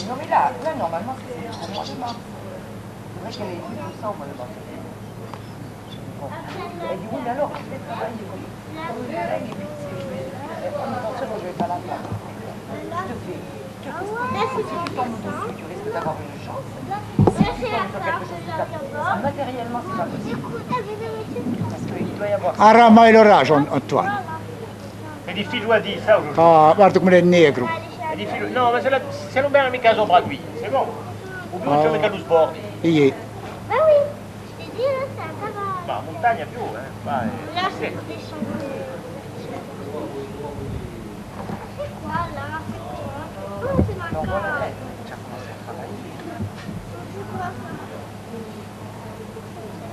Non mais là normalement c'est le mois de mars. C'est vrai qu'elle est tout ça au mois de mars. Bon. Elle dit oui mais alors je vais travailler comme elle est je vais pas la faire. Tu tombes dessus, tu risques d'avoir une chance. Matériellement c'est pas possible. Parce qu'il doit y avoir... Arama hai ragione, Antoine. È difficile a dire ça aujourd'hui. Ah, guarda come è negro. È difficile. No, ma se non abbiamo mica sopra qui, c'est bon. Ou bien c'è mica lo sport. Ieri. Bah oui, je t'ai dit là, c'est un cavale. Ma montagna più, Là, c'est des champs. C'est quoi là? C'est quoi? Oh, c'est ma Non, voilà, carte. tu as commencé à travailler. C'est quoi ça?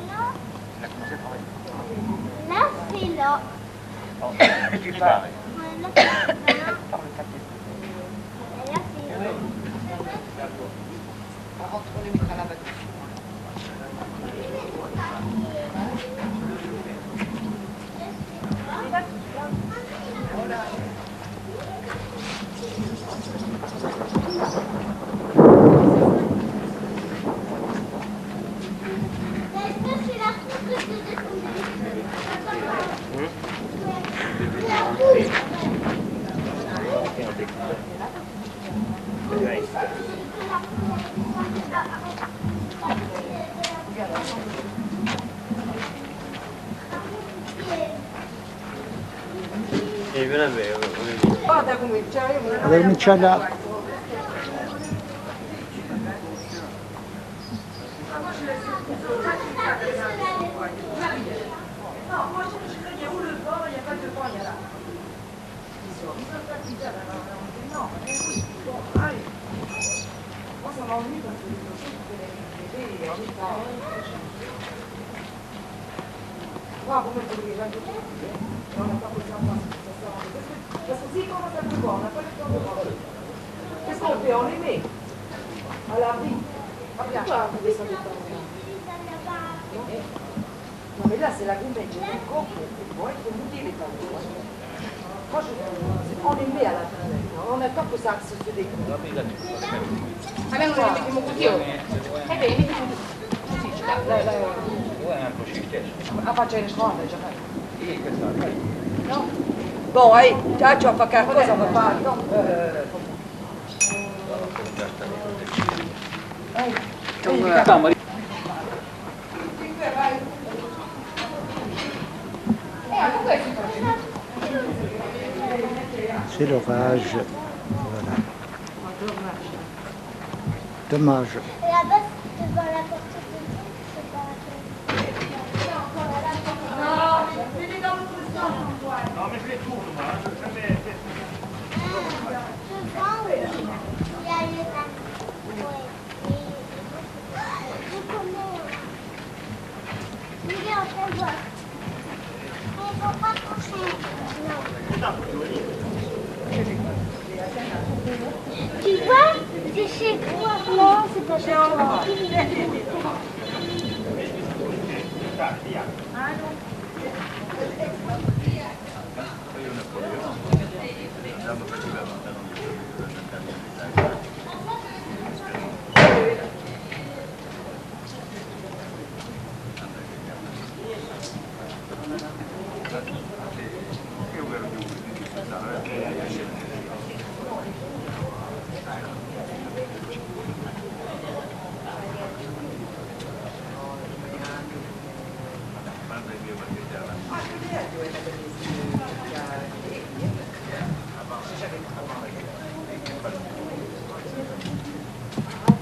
Là? Tu as commencé à travailler. Là, c'est là. Tu pare. Ouais, là, c'est là. Par le papier. Et là, c'est là. Par contre, on les mettra là-bas. Vado a cominciare. Devo cominciare da... Qua come ti devi anche non è proprio questo sì come sta più buona, questo è il peone me alla vita abbiamo questa non mais là c'est la goumme j'ai un corps et bon il faut mouiller les tableaux moi on les met à la fin on attend que ça se découle Abbiamo che mettiamo così e bene mettiamo così a faccia le scuole già no bon hey già ci ho fatto qualcosa ma fa no C'est l'orage. Voilà. Dommage. Et là-bas, devant la porte de tout, c'est pas Non, mais je les trouve, moi. devant, il y a le bac. Ouais. Je connais. Regarde, on voit. Mais il ne faut pas toucher. Non. Tu vois, c'est chez toi. Non, c'est pas chez toi.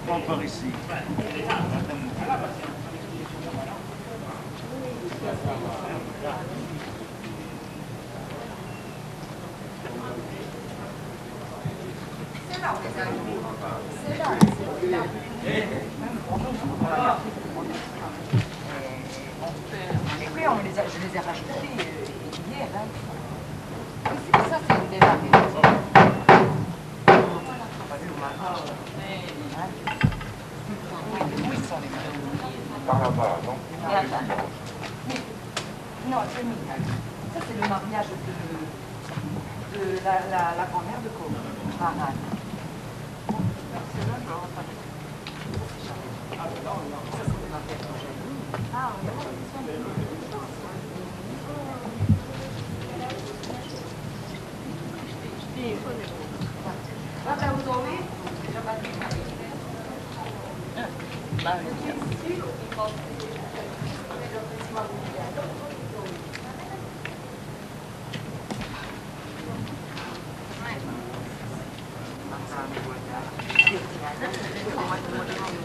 Encore ici. Et puis, je les ai rachetés hier. Hein. Ça, c'est une démarche. Où ils sont les mariages? Par là-bas, non? Non, c'est Michael. Ça, c'est le mariage de la grand-mère de Côme, Marane. C'est là, genre, ça, c'est le mariage que j'ai vu. Ah,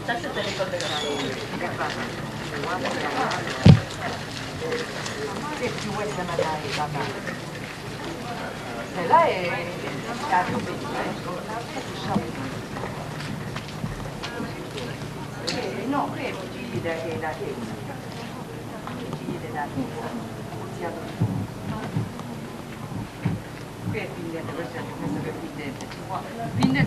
ça, c'était l'école de celle-là est à double. No, qui è figli da Chiesa. Figli della Chiesa. Qui è figli da questa che è figli.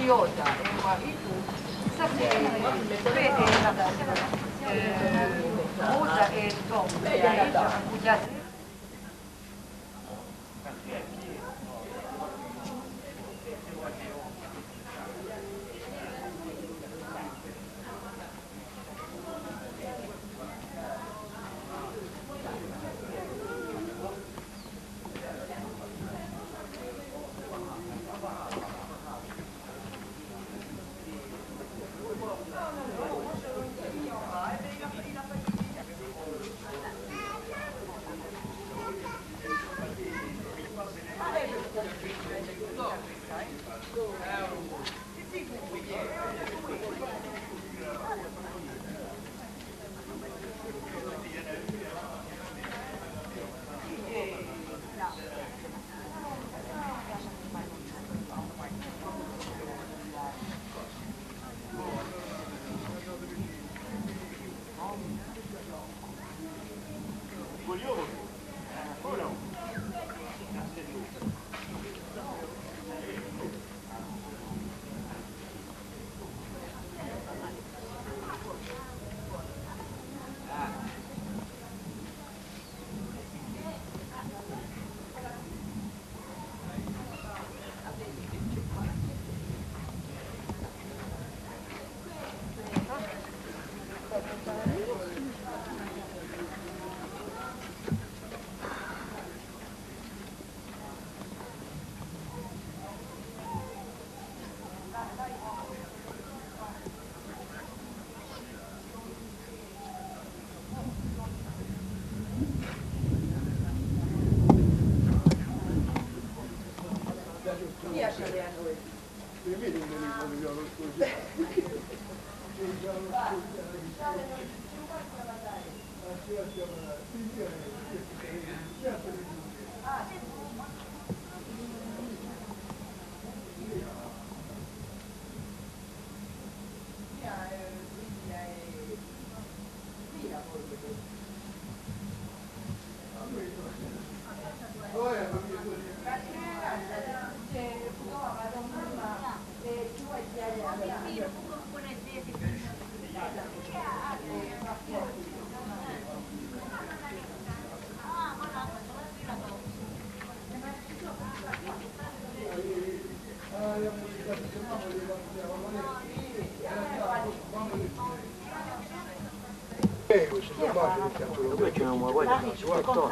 Iota e Guaritu, Rosa e Tom,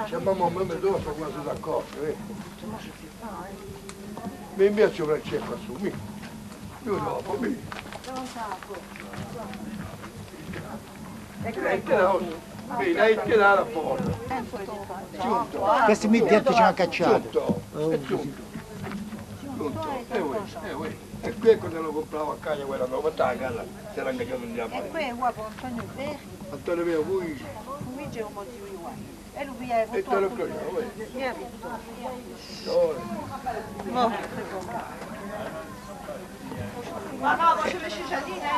Siamo même due sono quasi d'accordo, Mi invece Francesco su, io dopo, Lei te la porta. Questi mi dietro ci hanno cacciato. E qui quando lo compravo a casa quella novità a casa c'era anche io andiamo. E qui è uovo Antonio Verde, Antonio Vero, lui Luigi è un po' di uguale. E lui è e te lo conosco, mi ha visto. Ma no, voglio le cittadine,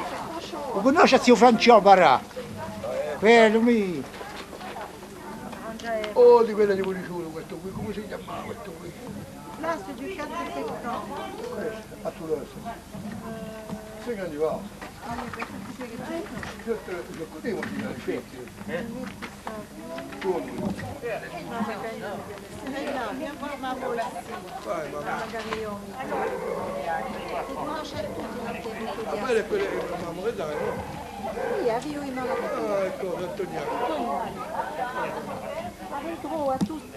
Lo conosce zio Francio Barà? Quello mi... Oh, di quella di Cunicciolo, questo qui, come si chiamava questo qui? L'astro di cazzo di no. A Tulose. Sei che arrivava. Io te lo potevo dire ai figli. Vai, mamma. A me è quella che mamma che dai, no? Sì, avvio in mano. Ah, ecco, Antoniano. Avvio a tutti.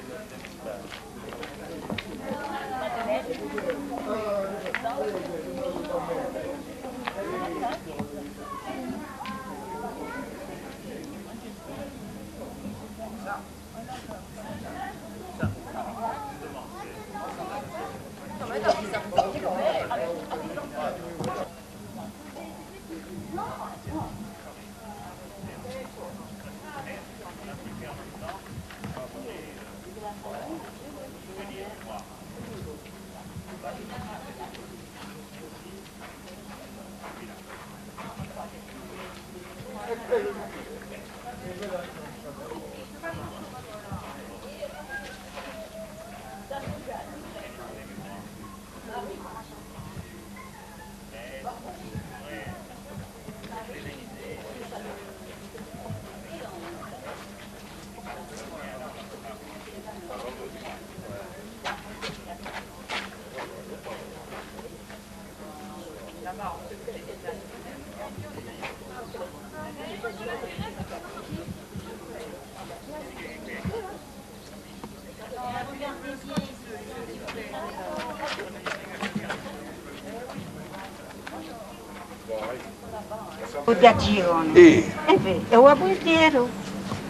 Da girone. È vero, è un buongiorno.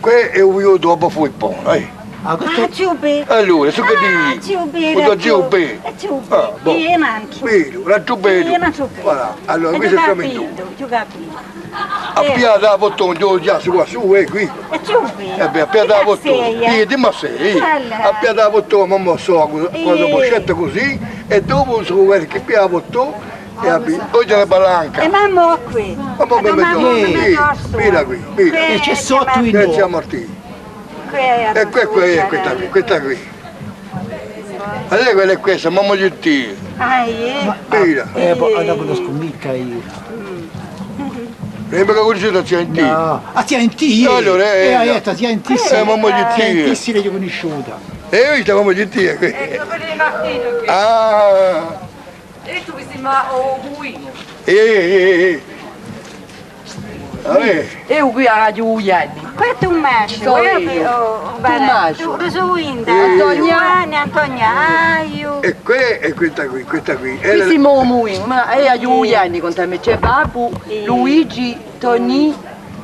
Qui è un io dopo fu il pone, Ah, ciubi. Allora, su che di... Ciubi. Udo ciubi. Ciubi. E manchi. Vedi, una ciubedo. Voilà, allora, questo è il tremendo. Ci ho capito. A piada da bottone, io già si qua su, qui. E ciubi. A piada da bottone, di ma sei. A piada da bottone, mamma so, quando pochette così, e dopo su vedi che piada bottone, e poi c'è la palanca. E mamma qui. Ma poi mi metto, mira qui, mira. E c'è sotto in Che c'è Martino. E questa qui. Allora quella è questa, mamma Giutti. Mira. La conosco mica io. Lembra che conosciuta TNT? No, a TNT? Allora, TNT. mamma Giutti. TNT si l'ho conosciuta. E vista mamma Giutti qui. quello di Martino qui. Ah. E tu mi sembra o buino. Vabbè. E qui a Radio Uiani. Questo è un maschio, So io. maschio. Tu Winda, Antonia, io. E questa qui. Qui siamo muoio, ma è a Uiani con te. C'è Babu, Luigi, Toni,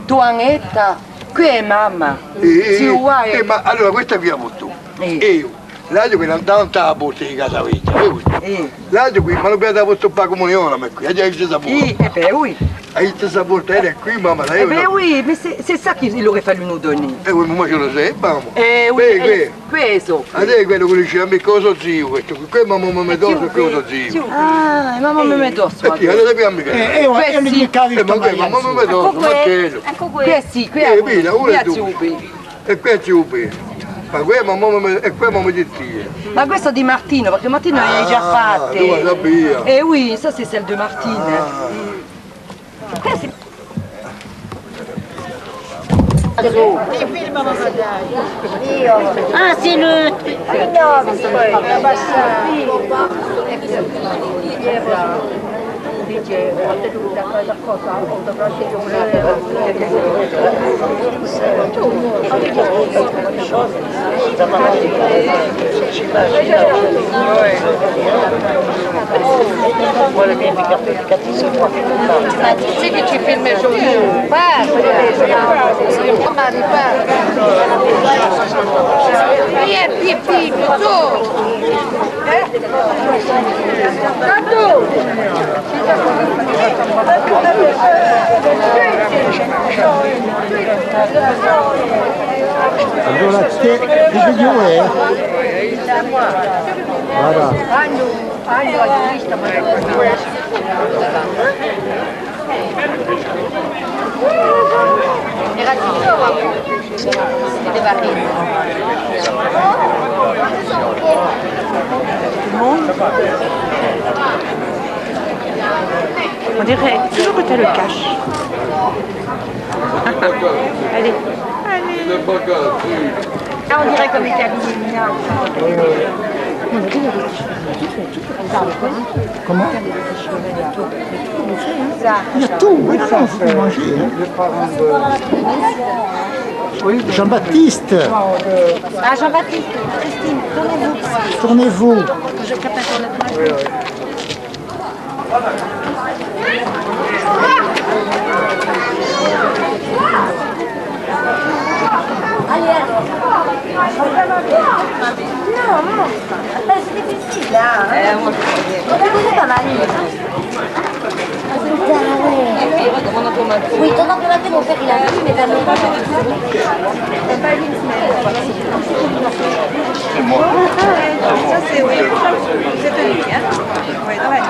Tuanetta. Qui è mamma. Si uguale. Ma allora questa qui avevo tu. Io. L'altro qui non stava a borsa di casa vecchia. L'altro qui, ma non abbiamo dato per la comunione, ma qui, hai già visto sapore. Oui. Hai visto sapore, era qui, mamma, Eh bien oui, mais c'est ça qu'il aurait fallu nous donner. Oui, ma ce lo sai, mamma. Oui, questo. Adesso quello che dice a me cosa zio questo, qui mamma mi do cosa zio. Ah, mamma mi metto E chi, non sappiamo che. E non gli cavi Ma qui mamma mi do, ma che lo. Qui è sì, qui è Zubi. E qui è Ciubi. Ma qui mamma e qui mamma di tia. Ma questo è di Martino, perché Martino le ha già fatte. Tu la sappia. Eh oui, ça c'est celle de Martine. Ah, c'est le... Sì che ci filma il giorno. Allora te, che video è? Guarda. On dirait toujours que tu as le cash. Allez. Là, on dirait comme les cabinets. Comment? Il y a tout, oui, non, faut tout manger. Jean-Baptiste, Ah, Jean-Baptiste, Christine, tournez-vous. tournez-vous. Je capte sur le toit. Oui, pendant qu'on a fait mon père, il a vu, mais ta mère, Ça c'est oui, c'est tenu, hein. Oui, dans la tête.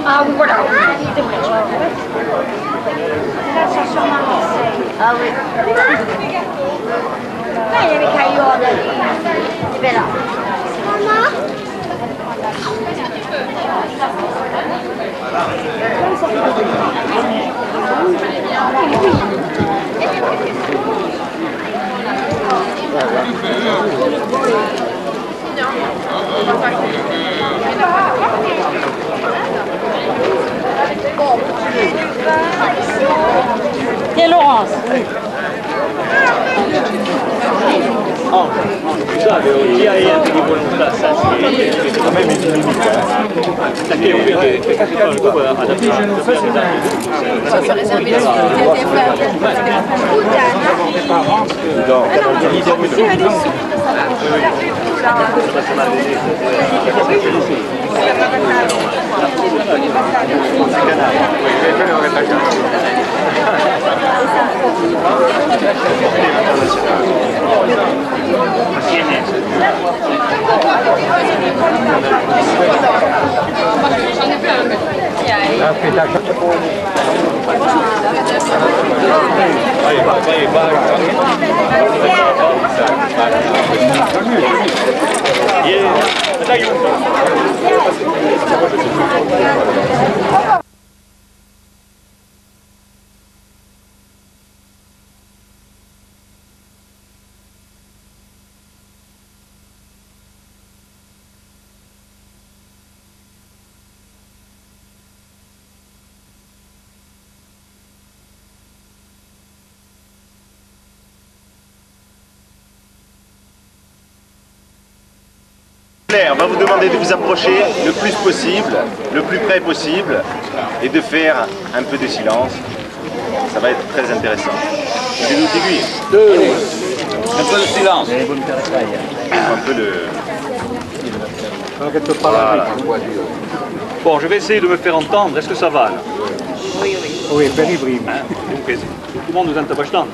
ah voilà. Ah oui. Dai, le caiola. Bella. Mamma? Tiens, Laurence. Già hai anche di volontà, a me mi limita. Perché io perché si fa il gruppo adattato. On va vous demander de vous approcher le plus possible, le plus près possible, et de faire un peu de silence. Ça va être très intéressant. Je nous aiguille. Un peu de silence. Un peu de... Voilà. Bon, je vais essayer de me faire entendre. Est-ce que ça va là? Oui, very brief. Donc, tout le monde nous entend bastante.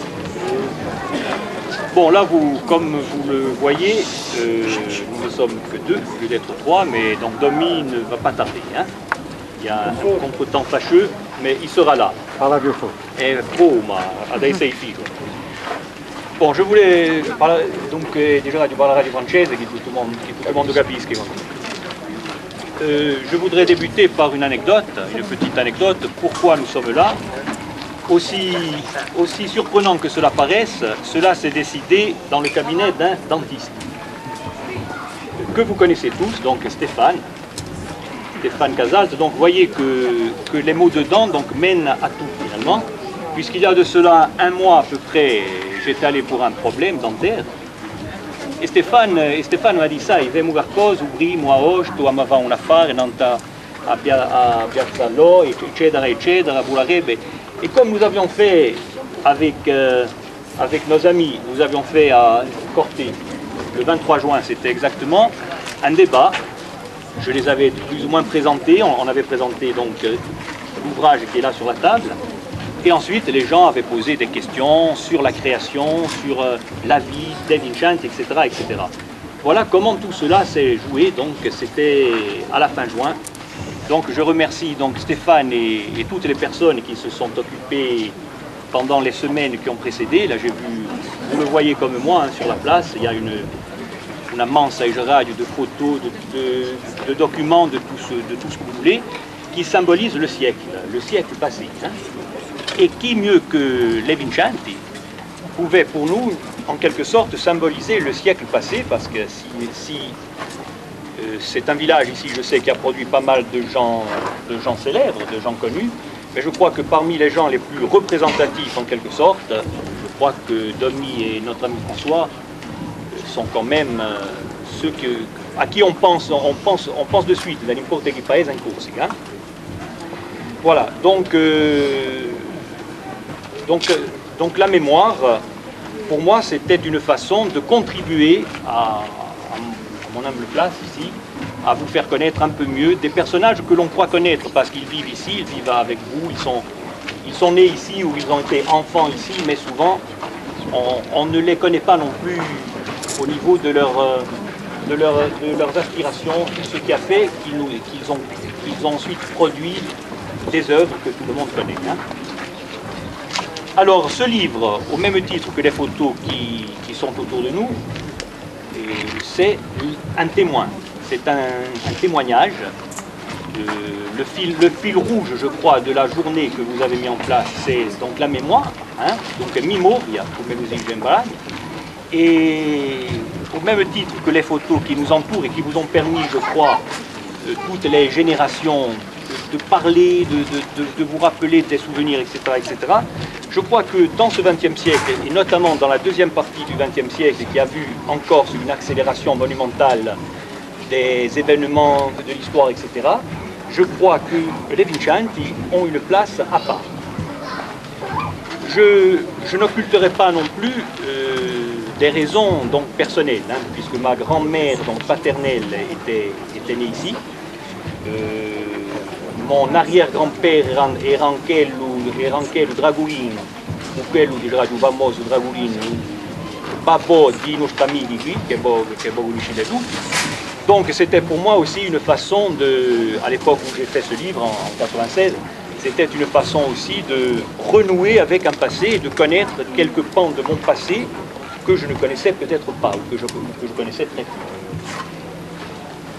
Bon, là, comme vous le voyez, nous ne sommes que deux, au lieu d'être trois, mais donc Domi ne va pas tarder. Hein. Il y a un contretemps fâcheux, mais il sera là. Et adesso è figo. Bon, je voulais donc déjà du parlare di francese che tutto il mondo capisca. Je voudrais débuter par une petite anecdote. Pourquoi nous sommes là? Aussi surprenant que cela paraisse, cela s'est décidé dans le cabinet d'un dentiste que vous connaissez tous, donc Stéphane Casals. Donc vous voyez que les mots dedans donc, mènent à tout finalement, puisqu'il y a de cela un mois à peu près, j'étais allé pour un problème dentaire. E Stefano m'a dit ça, il veut qualcosa, prima oggi, tu aveva un affare a Piazza Lò, eccetera, eccetera, volerebbe. Et comme nous avions fait avec nos amis, nous avions fait à Corté, le 23 juin, c'était exactement un débat. Je les avais plus ou moins présentés, on avait présenté donc l'ouvrage qui est là sur la table. Et ensuite, les gens avaient posé des questions sur la création, sur la vie des Vincenti, etc., etc. Voilà comment tout cela s'est joué, donc c'était à la fin juin. Donc je remercie donc Stéphane et toutes les personnes qui se sont occupées pendant les semaines qui ont précédé. Là j'ai vu, vous le voyez comme moi hein, sur la place, il y a une mensagem de photos, de documents, de tout ce que vous voulez, qui symbolise le siècle passé. Hein. Et qui mieux que les Vincenti pouvait pour nous en quelque sorte symboliser le siècle passé, parce que si c'est un village ici, je sais, qui a produit pas mal de gens célèbres, de gens connus, mais je crois que parmi les gens les plus représentatifs en quelque sorte, je crois que Domi et notre ami François sont quand même ceux à qui on pense de suite, dans n'importe quel pays en course. Hein. Voilà, donc la mémoire, pour moi, c'était une façon de contribuer à mon humble place ici, à vous faire connaître un peu mieux des personnages que l'on croit connaître, parce qu'ils vivent ici, ils vivent avec vous, ils sont nés ici ou ils ont été enfants ici, mais souvent, on ne les connaît pas non plus au niveau de leurs aspirations, ce qui a fait qu'ils ont ensuite produit des œuvres que tout le monde connaît. Hein. Alors, ce livre, au même titre que les photos qui sont autour de nous, c'est un témoin. C'est un témoignage. Le fil rouge, je crois, de la journée que vous avez mis en place, c'est donc la mémoire, hein, donc memoria, come lo si dice in Brasile. Et au même titre que les photos qui nous entourent et qui vous ont permis, je crois, toutes les générations de parler, de vous rappeler des souvenirs, etc., etc. Je crois que dans ce XXe siècle, et notamment dans la deuxième partie du XXe siècle, qui a vu en Corse une accélération monumentale des événements de l'histoire, etc., je crois que les Vincenti ont une place à part. Je n'occulterai pas non plus des raisons donc personnelles, hein, puisque ma grand-mère donc paternelle était née ici. Mon arrière-grand-père era anche dragoulino, o quello di Radio famoso dragoulino, babbo di nostri amici qui, che voi conoscete tutti. Donc c'était pour moi aussi une façon de, à l'époque où j'ai fait ce livre, en 96, c'était une façon aussi de renouer avec un passé et de connaître quelques pans de mon passé que je ne connaissais peut-être pas, ou que je connaissais très peu.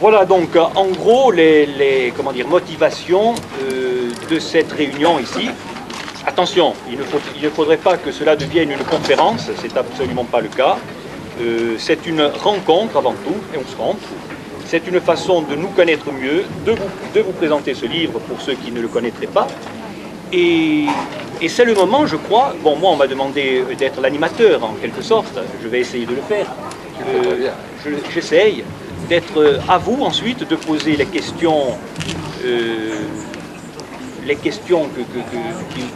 Voilà donc en gros les motivations de cette réunion ici. Attention, il ne faudrait pas que cela devienne une conférence, c'est absolument pas le cas. C'est une rencontre avant tout, et on se rencontre. C'est une façon de nous connaître mieux, de vous présenter ce livre pour ceux qui ne le connaîtraient pas. Et c'est le moment, je crois, bon moi on m'a demandé d'être l'animateur en quelque sorte, je vais essayer de le faire. J'essaye d'être à vous ensuite de poser les questions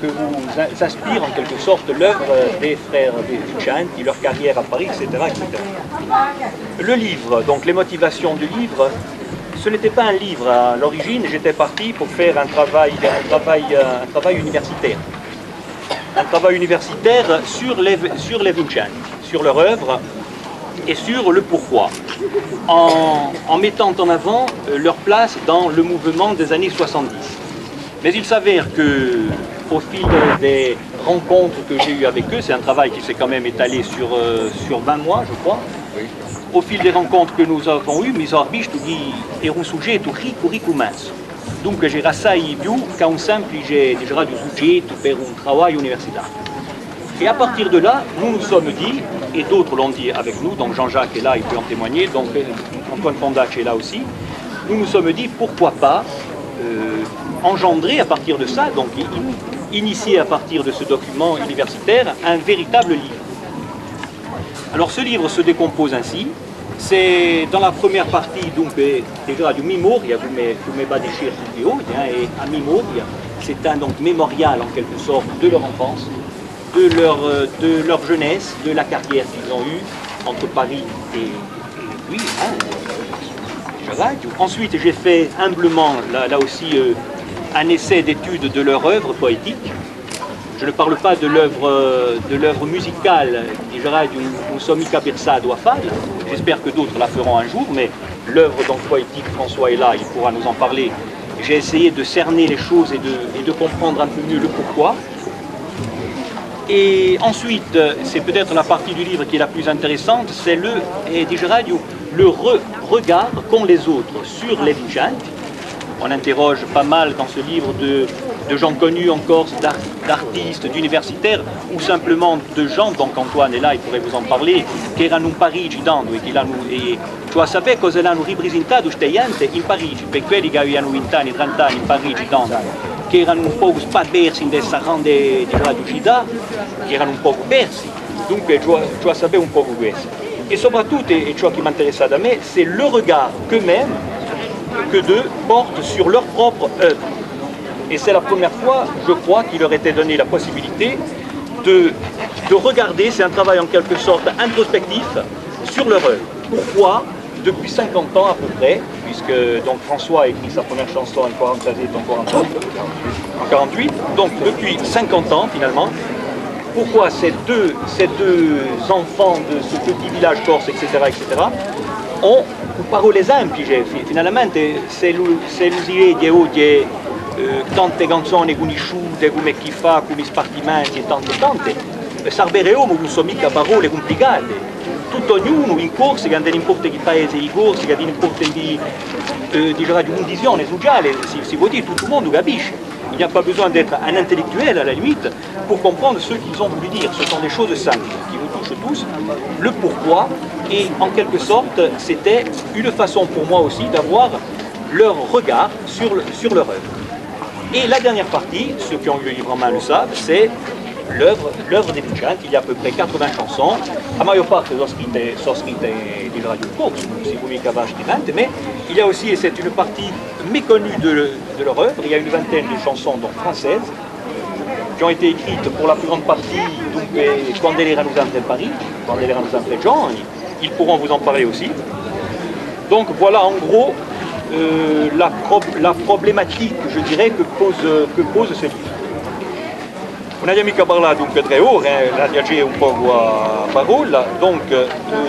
que vous inspire en quelque sorte l'œuvre des frères Vincenti, leur carrière à Paris, etc., etc. Le livre, donc les motivations du livre, ce n'était pas un livre à l'origine, j'étais parti pour faire un travail universitaire. Un travail universitaire sur les Vincenti, sur leur œuvre et sur le pourquoi, en mettant en avant leur place dans le mouvement des années 70. Mais il s'avère qu'au fil des rencontres que j'ai eues avec eux, c'est un travail qui s'est quand même étalé sur 20 mois, je crois. Oui. Au fil des rencontres que nous avons eues, mi sono visto che era un soggetto ricco immenso. Dunque c'era assai più che un semplice soggetto per un travail universitario. Et à partir de là, nous nous sommes dit, et d'autres l'ont dit avec nous, donc Jean-Jacques est là, il peut en témoigner, donc Antoine Fondac est là aussi, nous nous sommes dit pourquoi pas engendrer à partir de ça, donc initier à partir de ce document universitaire un véritable livre. Alors ce livre se décompose ainsi, c'est dans la première partie donc déjà du Memoria, come va dire vidéo, et à Memoria, c'est un donc mémorial en quelque sorte de leur enfance, de leur jeunesse, de la carrière qu'ils ont eue entre Paris et lui, Ensuite j'ai fait humblement là aussi un essai d'étude de leur œuvre poétique. Je ne parle pas de l'œuvre musicale du Somica Birsado à Fall. J'espère que d'autres la feront un jour, mais l'œuvre donc poétique, François est là, il pourra nous en parler. J'ai essayé de cerner les choses et de comprendre un peu mieux le pourquoi. Et ensuite, c'est peut-être la partie du livre qui est la plus intéressante, c'est le regard qu'ont les autres sur les Vincenti. On interroge pas mal dans ce livre de gens connus en Corse, d'artistes, d'universitaires, ou simplement de gens, donc Antoine est là, il pourrait vous en parler, che erano in Parigi dando e cioè sapere cosa l'hanno rappresentato queste gente in Parigi, per quelli che avevano 20 anni, 30 anni in Parigi dando, che erano un po' sparsi in questa grande città, che erano un po' persi, dunque cioè sapere un po' questo. Et surtout, et ciò qui m'intéressa da me, c'est le regard qu'eux-mêmes, que d'eux, portent sur leur propre œuvre. Et c'est la première fois, je crois, qu'il leur était donné la possibilité de regarder, c'est un travail en quelque sorte introspectif, sur leur œuvre. Pourquoi, depuis 50 ans à peu près, puisque donc François a écrit sa première chanson en 43 et en 48, donc depuis 50 ans finalement, pourquoi ces deux enfants de ce petit village corse, etc., ont parole semplice, finalmente se si vede oggi tante canzoni conosciute come chi fa, come spartimenti e tante, sarebbero non sono mica parole complicate. Tutto ognuno in corsi, che non importa che paese i corsi, che non importa di condivisione sociale, si può dire, tutto il mondo capisce. Il n'y a pas besoin d'être un intellectuel à la limite pour comprendre ce qu'ils ont voulu dire. Ce sont des choses simples qui vous touche tous, le pourquoi, et en quelque sorte, c'était une façon pour moi aussi d'avoir leur regard sur leur œuvre. Et la dernière partie, ceux qui ont eu le livre en main le savent, c'est l'œuvre des Vincent. Il y a à peu près 80 chansons. La majeure partie sont scritte des radios courtes, si vous m'y cavache, mais il y a aussi, et c'est une partie méconnue de leur œuvre, il y a une vingtaine de chansons donc françaises, qui ont été écrites pour la plus grande partie quand elle ira nous entrer Paris, quand elle ira nous entrer Jean, ils pourront vous en parler aussi. Donc voilà en gros la problématique, je dirais, que pose ce livre. On a mica parlato dunque 3 ore, la diagea un po' a parola, donc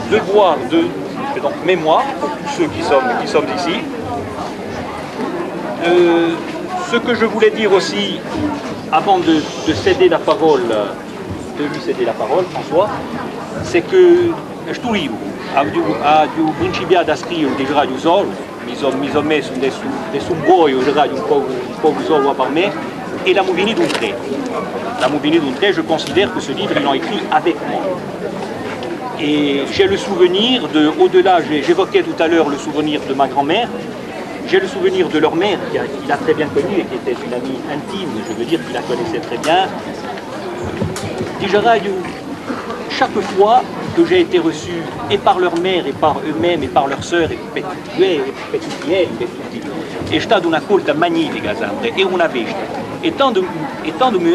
devoir de mémoire pour tous ceux qui sommes ici. Ce que je voulais dire aussi, avant de céder la parole, de lui céder la parole, François, c'est que je trouve a principiato a scrivere di radio solo, mi sono messo un boio di radio un po' solo per me, et la Mouvini d'un trait. La Mouvini d'un trait, je considère que ce livre, ils l'ont écrit avec moi. Et j'ai le souvenir au-delà, j'évoquais tout à l'heure le souvenir de ma grand-mère, j'ai le souvenir de leur mère, qu'il a très bien connue et qui était une amie intime, je veux dire qu'il la connaissait très bien. Chaque fois que j'ai été reçu et par leur mère et par eux-mêmes et par leurs sœurs, e è stata una colta magnifica sempre, e una vista. E tanto mi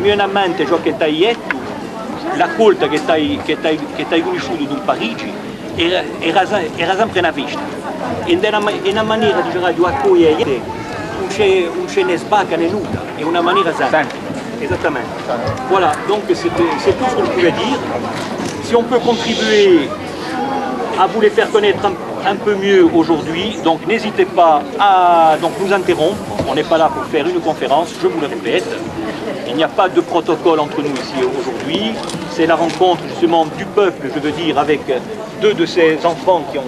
viene a mente ciò che hai detto, la colta che hai conosciuto in Parigi, era sempre una vista. E una maniera di accogliere, non ce ne sbacca nulla, è una maniera semplice. Exactement. Voilà, donc c'est tout ce que je pouvais dire. Si on peut contribuer à vous les faire connaître un peu mieux aujourd'hui, donc n'hésitez pas à nous interrompre. On n'est pas là pour faire une conférence, je vous le répète. Il n'y a pas de protocole entre nous ici aujourd'hui. C'est la rencontre justement du peuple, je veux dire, avec 2 de ces enfants qui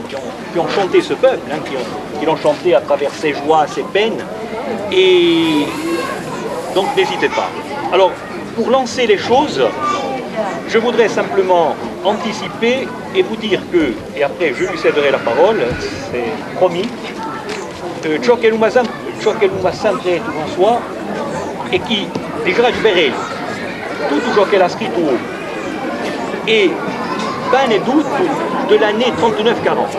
ont chanté ce peuple, hein, qui l'ont chanté à travers ses joies, ses peines. Et donc n'hésitez pas. Alors, pour lancer les choses, je voudrais simplement anticiper et vous dire que, et après je lui céderai la parole, c'est promis, ciò che nous a sempre detto François e che dirà di Berelli, tutto ciò che l'ha scritto et bene tutto de l'année 39-40.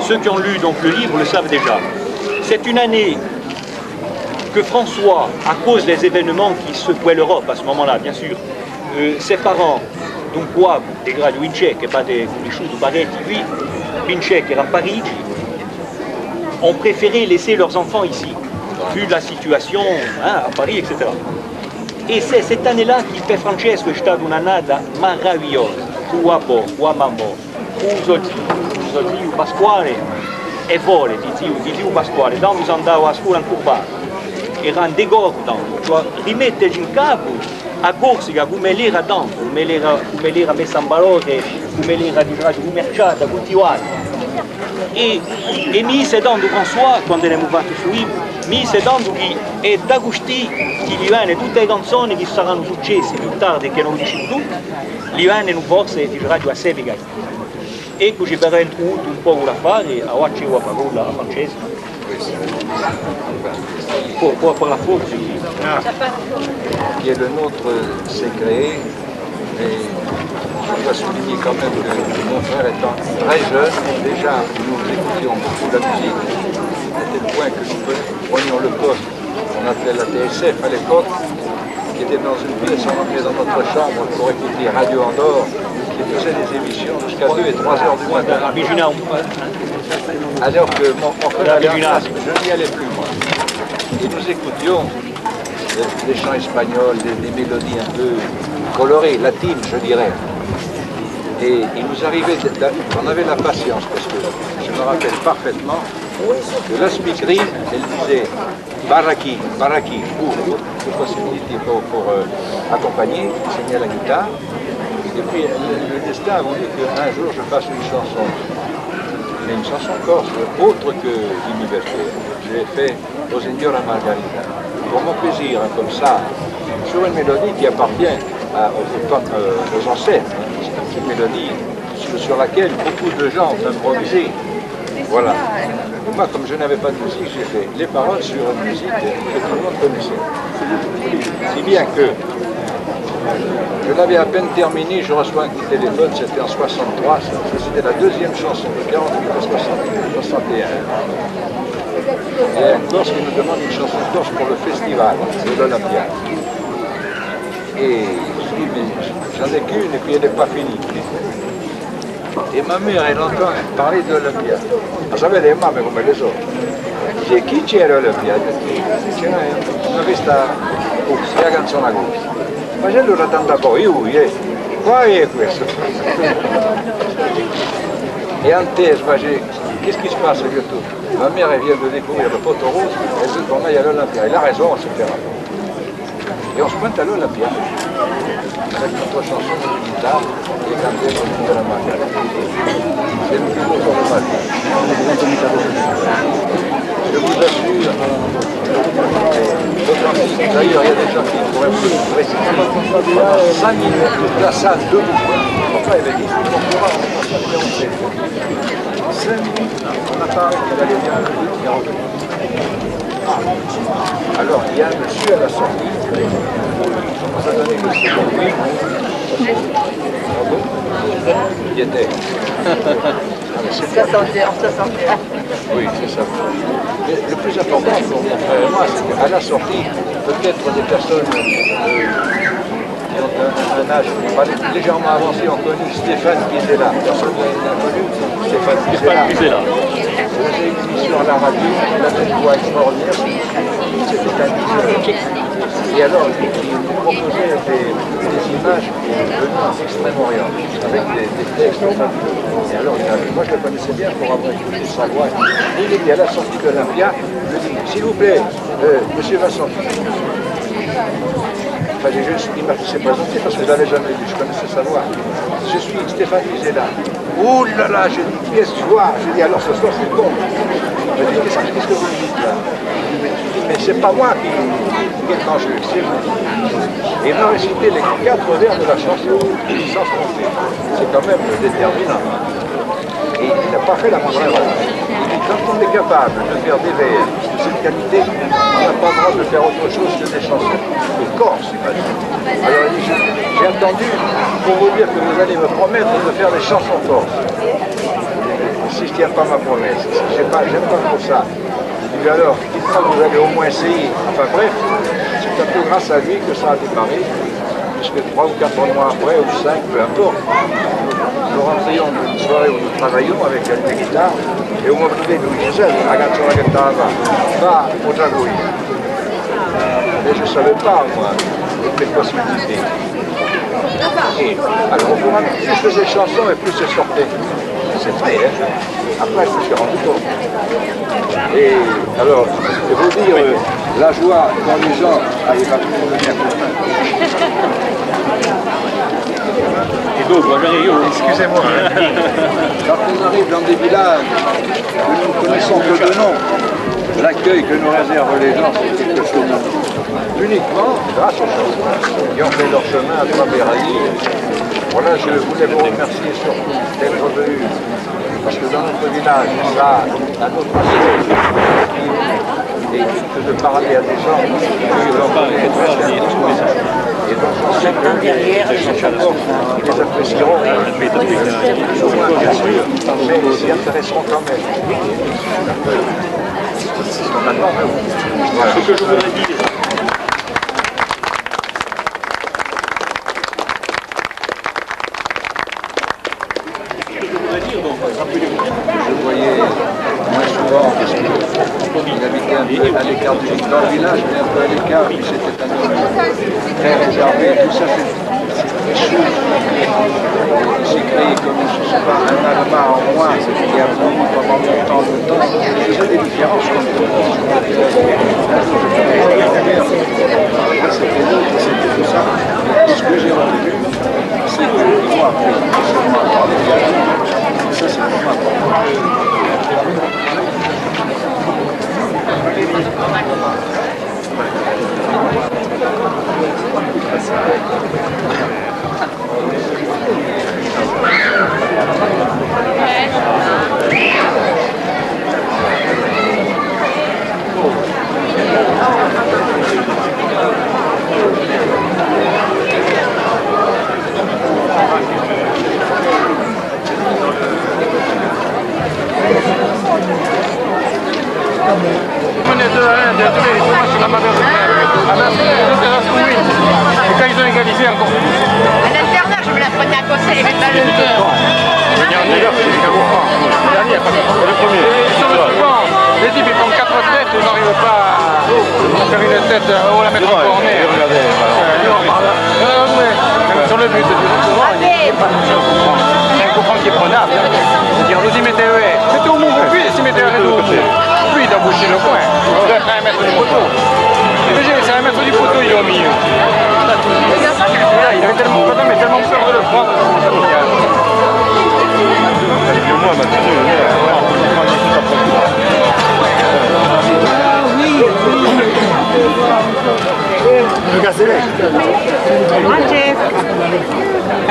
Ceux qui ont lu donc le livre le savent déjà. C'est une année que François, à cause des événements qui secouaient l'Europe à ce moment-là, bien sûr, ses parents, donc quoi, des gradi Vincenzi, che pas des conosciuti paretti qui, Vincenzi qui era a Parigi, ont préféré laisser leurs enfants ici, vu la situation hein, à Paris, etc. Et c'est cette année-là qui per Francesco è stata un'annata meravigliosa, uapo, uamamo, zio Pasquale e vole di zio Pasquale, quando andava a scuola in Curbano. Erano degordano, cioè rimetterci in capo a Corsica come l'era tanto, come l'era messa in valore, come l'era commerciata, coltivata. E mi sedando François, quando eravamo fatti su libro, mi sedando che è da questi che gli viene tutte le canzoni che saranno successe più tardi e che non dici tu, gli vengono forse di radio a Sevigai. E così per introduire un po' la fare, a oggi ho la parola a Francesco. Pour la faute, qui est le nôtre, s'est créé. Et je dois souligner quand même que mon frère étant très jeune, déjà nous écoutions beaucoup la musique, à tel point que nous prenions le poste, on appelait la TSF à l'époque, qui était dans une pièce, on entrait dans notre chambre pour écouter Radio Andorre, qui faisait des émissions jusqu'à 2 et 3 heures du matin. Alors que mon frère allait en classe, je n'y allais plus moi. Et nous écoutions des chants espagnols, des mélodies un peu colorées, latines je dirais. Et il nous arrivait, on avait la patience parce que je me rappelle parfaitement que la speakerine, elle disait baraki, pour possibilité pour accompagner, enseigner la guitare. Et puis le destin a voulu qu'un jour je fasse une chanson. Mais une chanson corse, autre que l'université. Je l'ai fait au Signora Margarita, pour mon plaisir, hein, comme ça, sur une mélodie qui appartient aux ancêtres, c'est une petite mélodie sur laquelle beaucoup de gens ont improvisé. Voilà. Moi, comme je n'avais pas de musique, j'ai fait les paroles sur une musique que tout le monde connaissait. Si bien que je l'avais à peine terminé, je reçois un coup de téléphone, c'était en 63, c'était la deuxième chanson de 48 à 61. Et un Corse qui nous demande une chanson corse pour le festival de l'Olympia. Et je dis, mais j'en ai qu'une et puis elle n'est pas finie. Et ma mère, elle entend parler de l'Olympia. Sapete le mamme come le so. Dice, chi c'era all'Olympia? C'era una festa corsa, la canzone corsa. Facendo la tanta poi, qua è questo. Et en thèse, qu'est-ce qui se passe avec tout? Ma mère, elle vient de découvrir le poteau rose, elle veut qu'on aille à l'Olympia. Elle a raison, etc. Et on se pointe à l'Olympia, avec notre chanson de guitare, et cantée de la main. C'est le plus beau tour de ma vie. Je vous assure, authentique. D'ailleurs, il y a des gens qui pourraient vous réciter pendant 5 minutes toute la salle debout. Pourquoi il avait dit, on pourra commencer. 5 minutes, on n'a pas arrêté d'aller bien le but, il est revenu. Alors, il y a un monsieur à la sortie, on a donné le second prix. Il y était. 61. Oui, c'est ça. Mais le plus important pour mon frère et moi, c'est qu'à la sortie, peut-être des personnes qui ont un âge légèrement avancé ont connu Stéphane Guizella. Personne n'a connu Stéphane Guizella. J'ai une émission à la radio, il avait une voix extraordinaire, c'était un DJ. Et alors, il nous proposait des images venues en Extrême-Orient, avec des textes. Et alors, moi je le connaissais bien pour avoir écouté sa voix. Et il était à la sortie de l'Olympia, je lui dis, s'il vous plaît, monsieur Vincent. Enfin, il m'a fait présenter parce que je ne l'avais jamais vu, je connaissais sa voix. Je suis Stéphane Guizella. Ouh là là, j'ai dit, qu'est-ce que tu vois? J'ai dit, alors ce soir c'est bon. Je dis, qu'est-ce que vous me dites là? Mais c'est pas moi qui est en jeu, c'est vous. Et il m'a récité les 4 vers de la chanson, sans se tromper. C'est quand même déterminant. Et il n'a pas fait la moindre erreur. Il dit, quand on est capable de faire des vers de cette qualité, on n'a pas le droit de faire autre chose que des chansons. Le corse, il m'a dit. Alors il dit, j'ai attendu pour vous dire que vous allez me promettre de faire des chansons corse. Si je ne tiens pas ma promesse, j'aime pas trop ça. Il dit alors, dites-moi que vous allez au moins essayer. Enfin bref, c'est un peu grâce à lui que ça a démarré, puisque 3 ou 4 mois après, ou 5, peu importe, nous rentrions d'une soirée où nous travaillions avec une guitare, et au moment où lui disait, ragazzo la chitarra va au Jagouille. Et je ne savais pas, moi, toutes les possibilités. Et alors, au fur et à mesure, plus je faisais chansons et plus c'est sortait. C'est vrai, hein. Après, je me suis rendu compte. Et alors, je veux dire, la joie quand les gens n'arrivent à tout devenir commun. Excusez-moi. Quand on arrive dans des villages que nous ne connaissons que de nom, l'accueil que nous réservent les gens, c'est quelque chose uniquement grâce aux chansons qui ont fait leur chemin à travers la ville. Voilà, je voulais vous remercier surtout d'être venus, parce que dans notre village, ça a un autre aspect, et que de parler à des gens qui l'ont parlé très bien. Et donc on sait que les chansons, ils les apprécieront, au moins bien sûr, mais ils s'y intéresseront quand même. C'est ce qu'on attend. Voilà. Ce que je voudrais dire. Je voyais moins souvent parce qu'il habitait un peu à l'écart dans le village, mais un peu à l'écart, puis c'était un homme très réservé. Tout ça, c'est des choses qui s'est créé comme je ne sais pas, un Allemand en moins qui a voulu pendant longtemps, il faisait des différences comme tout le monde. C'était l'autre, c'était tout ça. Ce que j'ai retenu, c'est que moi, après, seulement à parler, ça c'est vraiment important. Quand ils ont égalisé encore plus. À l'intérieur, je me la prenais à côté, il y avait pas le cœur. Le premier. Sur le suivant, les types ils font 4 têtes, ils n'arrivent pas à faire une tête ou la mettre au corner. Sur le but, c'est un coup franc qui est prenable. C'est-à-dire, nous y mettez c'était au mou, puis s'y mettez un au côté. Puis il a bouché le coin. Il doit faire 1 mètre du poteau. C'est 1 mètre du poteau, il est au milieu. Il avait tellement peur de le prendre.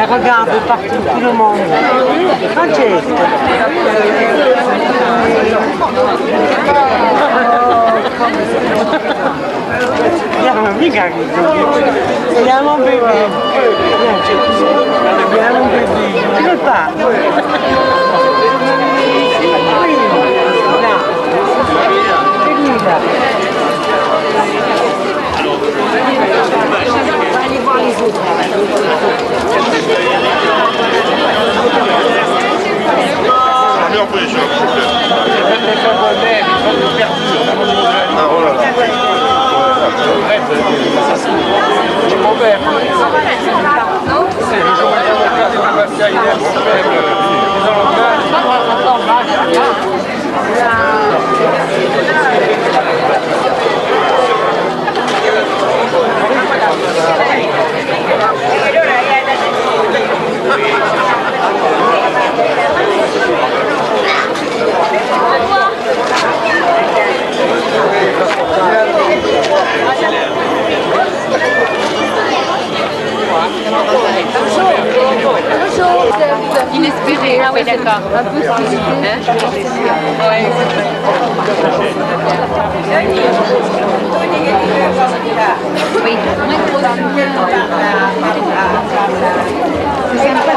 Elle regarde partout, tout le monde. Francesca. Viens mon bébé. Viens mon bébé. Tu veux pas? Oui. Là. C'est lui là. On va aller voir les autres. Mets en position. Inespéré, ah oui d'accord. Un peu oui, moins gros. C'est sympa,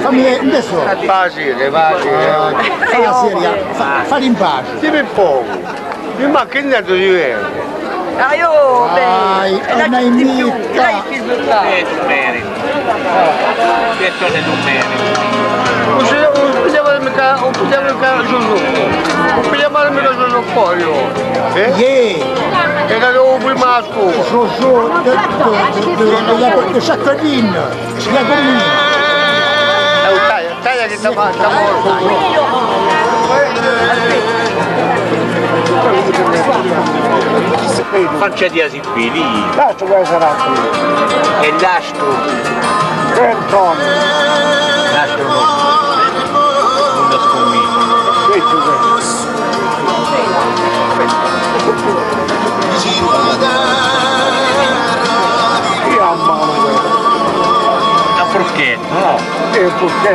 fammi adesso Facile. fa la serie, fa l'impace. Dimmi un po'. Mi manca il netto di euro. Dai, una imita. Questo è un merito. Non pigliamo il giorno. Non pigliamo il giorno fuori. Yeah. E da dove prima a scuola. De Jacqueline. Jacqueline. Taglia che sta morto. Faccia di asipili. Lascio che sarà qui. E l'astro. Antonio. L'astro no. Una scommessa. Io ammalo. A forchetto, no? E perché?